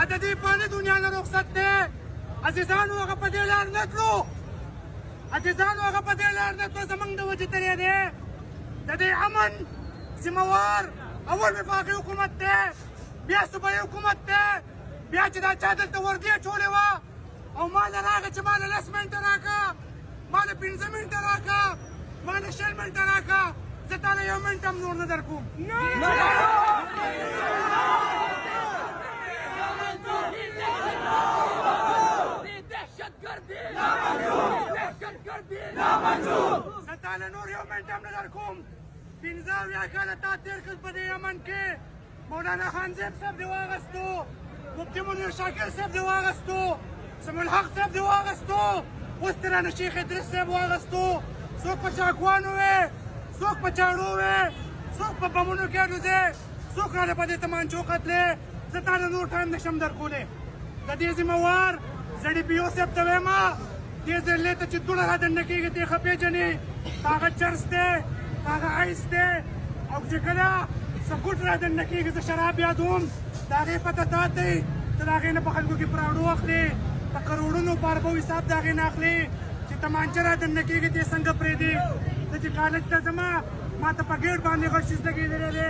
د دې فاني دنیا نه رخصت دی. عزیزانو هغه په دې لار نه تلو، عزیزانو هغه په دې لار نه تلو، زموږ د وجې تللی دی. د دې امن ذمهوار اول وفاقي حکومت دی، بیا صوبایي حکومت دی، بیا چې دا چا دلته وردی اچولې وه او ما له راغی چې ما له 10 منټه راکړه، ما له 15 منټه راکړه، ما له 20 منټه راکړه، زه تا له 1 منټ هم نور نه در کوم. زه تا له نور 1 منټ هم نه در کوم. 15 کاله تا تېر کړل په دې امن کې. مولانا خانزیب صاحب دې واغستو، مفتي منیر شاکر صاحب دې واغستو، سمیع الحق صاحب دې واغستو، اوس ترانه شیخ ادریس صاحب واغستو. څوک په چاقوانو وې، څوک په چاړو وې، څوک په بمونو کې الوځې، څوک راله په دې تمانچو قتلې. زه تا له نور ټایم نشم درکولی. د دې ذمهوار زړي پیو صاحب ته وایم دې ذلې ته چې دوړه رادننه کېږي دې ښه پېژنې. هغه چرس دی، هغه ایس دی، او چې کله سکوټ رادننه کېږي زه شراب یادوم، د هغې پته تا دی. ته د هغې نه په خلکو کې پراړو اخلې، د کروړونو په اربو حساب د هغې نه اخلې. چې تمانچه رادننه کېږي دې څنګه پرېږدي. زه چې کالج ته ځمه ما ته په ګیټ باندې غشیز لګېدلی دی.